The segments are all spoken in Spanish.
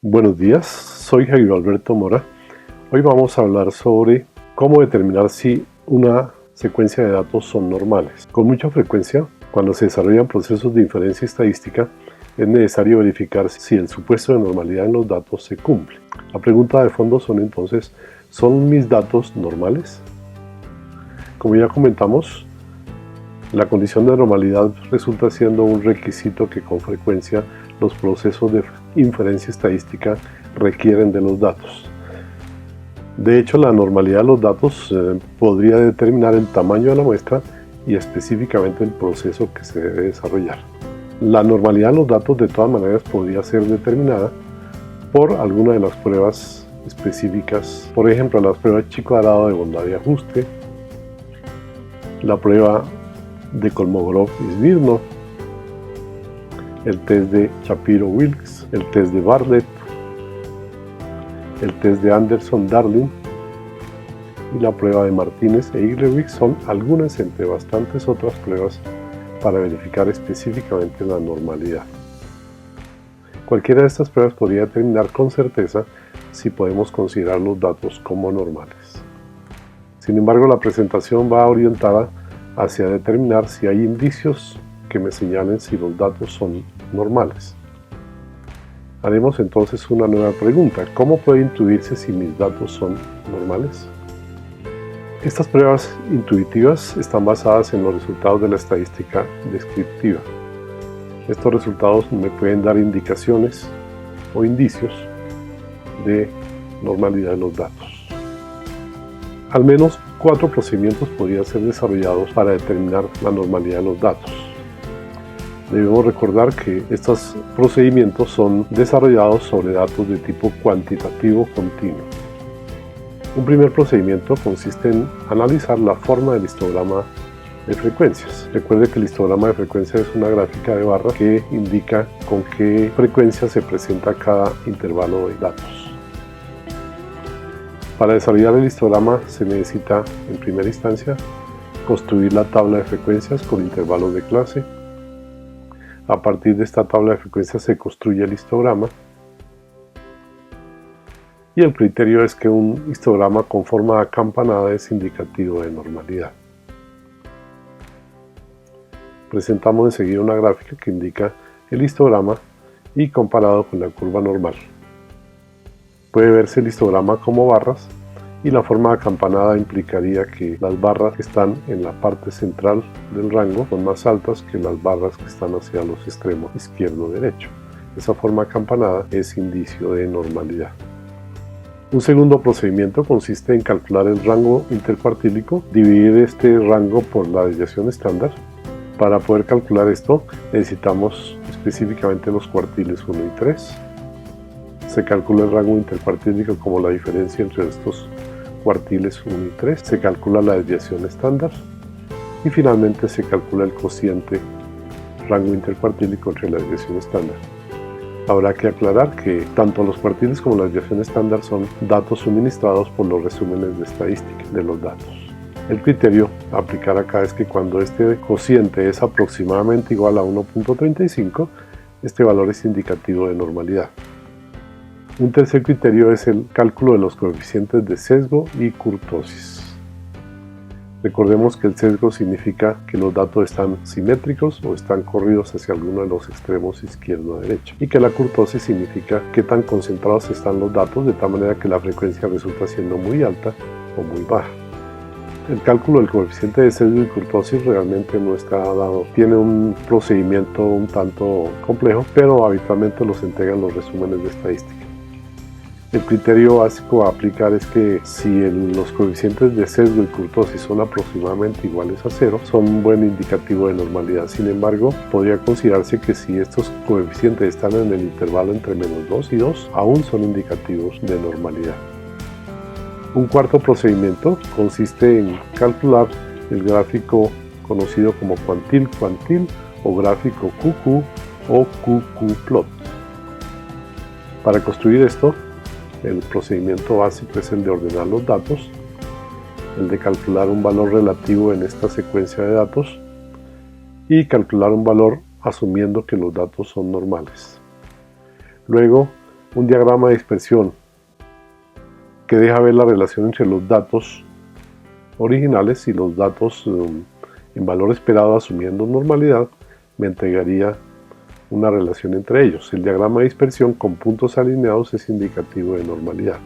Buenos días, soy Jairo Alberto Mora. Hoy vamos a hablar sobre cómo determinar si una secuencia de datos son normales. Con mucha frecuencia, cuando se desarrollan procesos de inferencia estadística, es necesario verificar si el supuesto de normalidad en los datos se cumple. La pregunta de fondo son entonces, ¿son mis datos normales? Como ya comentamos, la condición de normalidad resulta siendo un requisito que con frecuencia los procesos de inferencia estadística requieren de los datos. De hecho, la normalidad de los datos podría determinar el tamaño de la muestra y específicamente el proceso que se debe desarrollar. La normalidad de los datos de todas maneras podría ser determinada por alguna de las pruebas específicas, por ejemplo las pruebas chi cuadrado de bondad y ajuste, la prueba de Kolmogorov y Smirnov, el test de Shapiro-Wilks, el test de Bartlett, el test de Anderson-Darling y la prueba de Martínez e Iglesias son algunas entre bastantes otras pruebas para verificar específicamente la normalidad. Cualquiera de estas pruebas podría determinar con certeza si podemos considerar los datos como normales. Sin embargo, la presentación va orientada hacia determinar si hay indicios que me señalen si los datos son normales. Haremos entonces una nueva pregunta: ¿cómo puede intuirse si mis datos son normales? Estas pruebas intuitivas están basadas en los resultados de la estadística descriptiva. Estos resultados me pueden dar indicaciones o indicios de normalidad de los datos. Al menos 4 procedimientos podrían ser desarrollados para determinar la normalidad de los datos. Debemos recordar que estos procedimientos son desarrollados sobre datos de tipo cuantitativo continuo. Un primer procedimiento consiste en analizar la forma del histograma de frecuencias. Recuerde que el histograma de frecuencias es una gráfica de barras que indica con qué frecuencia se presenta cada intervalo de datos. Para desarrollar el histograma se necesita, en primera instancia, construir la tabla de frecuencias con intervalos de clase. A partir de esta tabla de frecuencias se construye el histograma. Y el criterio es que un histograma con forma acampanada es indicativo de normalidad. Presentamos enseguida una gráfica que indica el histograma y comparado con la curva normal. Puede verse el histograma como barras y la forma acampanada implicaría que las barras que están en la parte central del rango son más altas que las barras que están hacia los extremos izquierdo-derecho. Esa forma acampanada es indicio de normalidad. Un segundo procedimiento consiste en calcular el rango intercuartílico, dividir este rango por la desviación estándar. Para poder calcular esto necesitamos específicamente los cuartiles 1 y 3. Se calcula el rango intercuartílico como la diferencia entre estos cuartiles 1 y 3. Se calcula la desviación estándar y finalmente se calcula el cociente rango intercuartílico entre la desviación estándar. Habrá que aclarar que tanto los cuartiles como la desviación estándar son datos suministrados por los resúmenes de estadística de los datos. El criterio a aplicar acá es que cuando este cociente es aproximadamente igual a 1.35, este valor es indicativo de normalidad. Un tercer criterio es el cálculo de los coeficientes de sesgo y kurtosis. Recordemos que el sesgo significa que los datos están simétricos o están corridos hacia alguno de los extremos izquierdo o derecho, y que la kurtosis significa qué tan concentrados están los datos de tal manera que la frecuencia resulta siendo muy alta o muy baja. El cálculo del coeficiente de sesgo y kurtosis realmente no está dado. Tiene un procedimiento un tanto complejo, pero habitualmente los entregan los resúmenes de estadística. El criterio básico a aplicar es que si los coeficientes de sesgo y kurtosis son aproximadamente iguales a 0, son un buen indicativo de normalidad. Sin embargo, podría considerarse que si estos coeficientes están en el intervalo entre -2 y 2, aún son indicativos de normalidad. Un cuarto procedimiento consiste en calcular el gráfico conocido como cuantil-cuantil o gráfico QQ o QQ-plot. Para construir esto, el procedimiento básico es el de ordenar los datos, el de calcular un valor relativo en esta secuencia de datos y calcular un valor asumiendo que los datos son normales. Luego un diagrama de dispersión que deja ver la relación entre los datos originales y los datos en valor esperado asumiendo normalidad, me entregaría una relación entre ellos. El diagrama de dispersión con puntos alineados es indicativo de normalidad.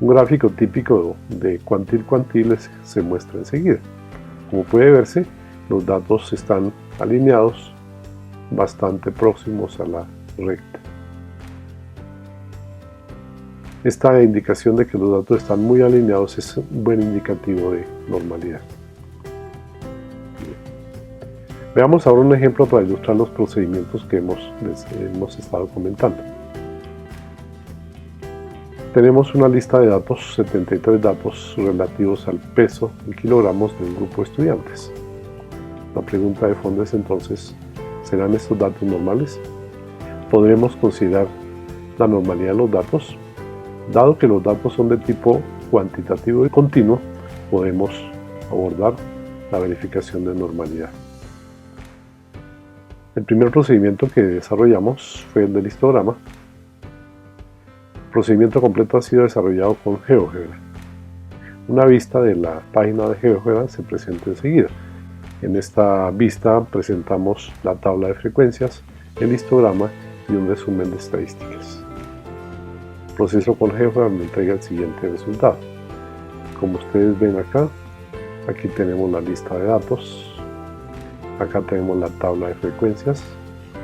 Un gráfico típico de cuantil-cuantil se muestra enseguida. Como puede verse, los datos están alineados bastante próximos a la recta. Esta indicación de que los datos están muy alineados es un buen indicativo de normalidad. Veamos ahora un ejemplo para ilustrar los procedimientos que hemos estado comentando. Tenemos una lista de datos, 73 datos relativos al peso en kilogramos de un grupo de estudiantes. La pregunta de fondo es entonces, ¿serán estos datos normales? ¿Podremos considerar la normalidad de los datos? Dado que los datos son de tipo cuantitativo y continuo, podemos abordar la verificación de normalidad. El primer procedimiento que desarrollamos fue el del histograma. El procedimiento completo ha sido desarrollado con GeoGebra. Una vista de la página de GeoGebra se presenta enseguida. En esta vista presentamos la tabla de frecuencias, el histograma y un resumen de estadísticas. El proceso con GeoGebra me entrega el siguiente resultado. Como ustedes ven acá, aquí tenemos la lista de datos. Acá tenemos la tabla de frecuencias.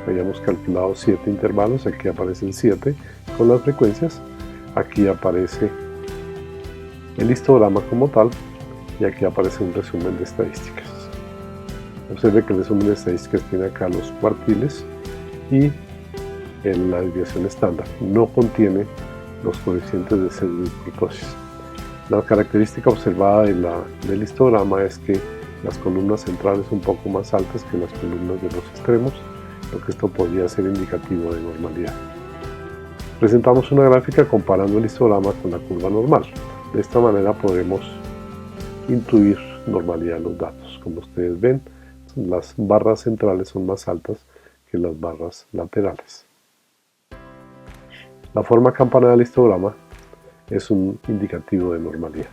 Habíamos calculado 7 intervalos, aquí aparecen 7 con las frecuencias. Aquí aparece el histograma como tal y aquí aparece un resumen de estadísticas. Observe que el resumen de estadísticas tiene acá los cuartiles y la desviación estándar. No contiene los coeficientes de sesgo y kurtosis. La característica observada del histograma es que las columnas centrales son un poco más altas que las columnas de los extremos, lo que esto podría ser indicativo de normalidad. Presentamos una gráfica comparando el histograma con la curva normal. De esta manera podemos intuir normalidad de los datos. Como ustedes ven, las barras centrales son más altas que las barras laterales. La forma campana del histograma es un indicativo de normalidad.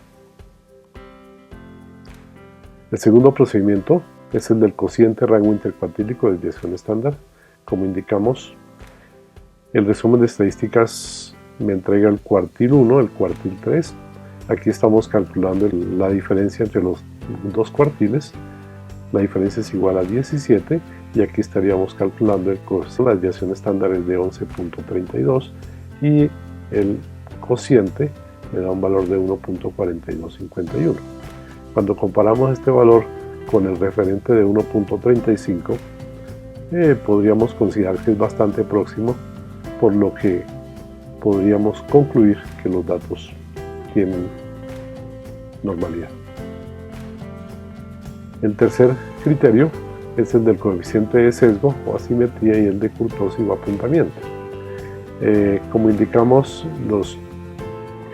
El segundo procedimiento es el del cociente rango intercuartílico de desviación estándar. Como indicamos, el resumen de estadísticas me entrega el cuartil 1, el cuartil 3. Aquí estamos calculando la diferencia entre los dos cuartiles. La diferencia es igual a 17 y aquí estaríamos calculando el cociente. La desviación estándar es de 11.32 y el cociente me da un valor de 1.4251. Cuando comparamos este valor con el referente de 1.35, podríamos considerar que es bastante próximo, por lo que podríamos concluir que los datos tienen normalidad. El tercer criterio es el del coeficiente de sesgo o asimetría y el de kurtosis o apuntamiento. Como indicamos,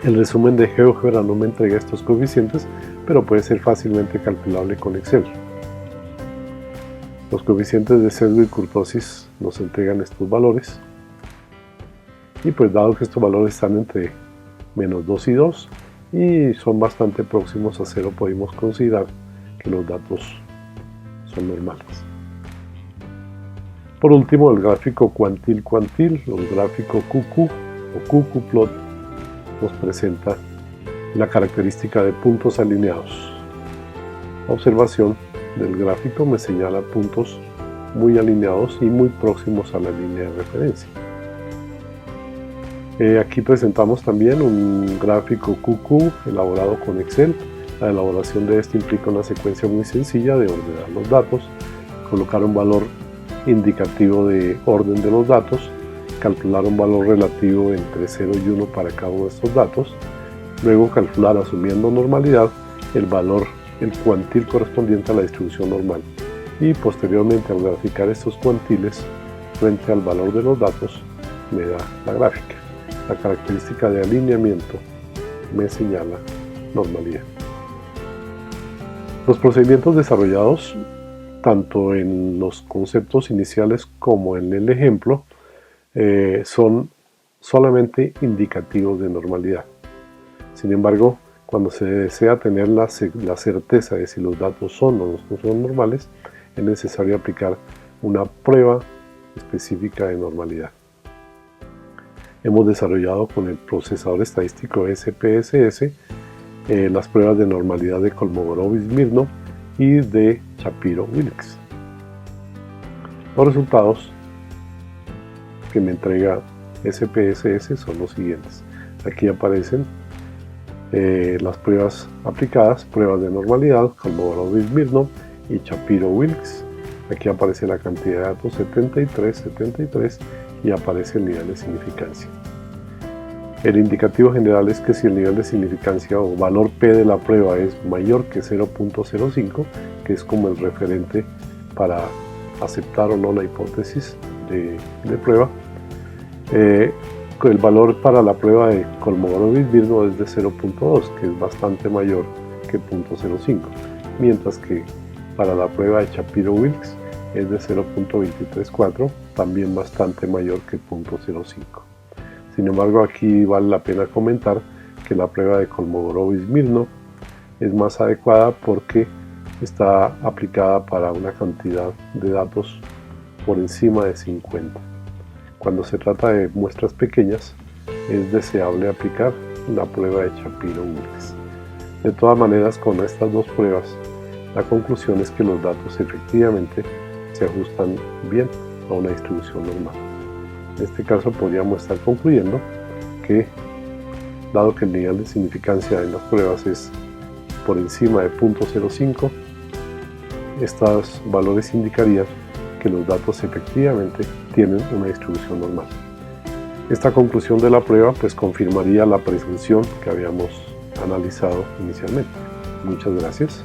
el resumen de GeoGebra no me entrega estos coeficientes, pero puede ser fácilmente calculable con Excel. Los coeficientes de sesgo y kurtosis nos entregan estos valores. Y pues dado que estos valores están entre menos 2 y 2 y son bastante próximos a 0, podemos considerar que los datos son normales. Por último, el gráfico cuantil-cuantil, o el gráfico QQ o QQ-plot, nos presenta la característica de puntos alineados. La observación del gráfico me señala puntos muy alineados y muy próximos a la línea de referencia. Aquí presentamos también un gráfico QQ elaborado con Excel. La elaboración de este implica una secuencia muy sencilla de ordenar los datos, colocar un valor indicativo de orden de los datos, calcular un valor relativo entre 0 y 1 para cada uno de estos datos, luego calcular, asumiendo normalidad, el valor, el cuantil correspondiente a la distribución normal, y posteriormente al graficar estos cuantiles frente al valor de los datos me da la gráfica. La característica de alineamiento me señala normalidad. Los procedimientos desarrollados tanto en los conceptos iniciales como en el ejemplo son solamente indicativos de normalidad. Sin embargo, cuando se desea tener la certeza de si los datos son o no son normales, es necesario aplicar una prueba específica de normalidad. Hemos desarrollado con el procesador estadístico SPSS las pruebas de normalidad de Kolmogorov-Smirnov y de Shapiro-Wilks. Los resultados que me entrega SPSS son los siguientes. Aquí aparecen las pruebas aplicadas, pruebas de normalidad, Kolmogorov-Smirnov y Shapiro-Wilks. Aquí aparece la cantidad de datos 73 y aparece el nivel de significancia. El indicativo general es que si el nivel de significancia o valor P de la prueba es mayor que 0.05, que es como el referente para aceptar o no la hipótesis de prueba, el valor para la prueba de Kolmogorov-Smirnov es de 0.2, que es bastante mayor que 0.05, mientras que para la prueba de Shapiro-Wilks es de 0.234, también bastante mayor que 0.05. Sin embargo, aquí vale la pena comentar que la prueba de Kolmogorov-Smirnov es más adecuada porque está aplicada para una cantidad de datos por encima de 50. Cuando se trata de muestras pequeñas, es deseable aplicar la prueba de Shapiro-Wilks. De todas maneras, con estas dos pruebas, la conclusión es que los datos efectivamente se ajustan bien a una distribución normal. En este caso podríamos estar concluyendo que, dado que el nivel de significancia en las pruebas es por encima de 0.05, estos valores indicarían que los datos efectivamente tienen una distribución normal. Esta conclusión de la prueba pues confirmaría la presunción que habíamos analizado inicialmente. Muchas gracias.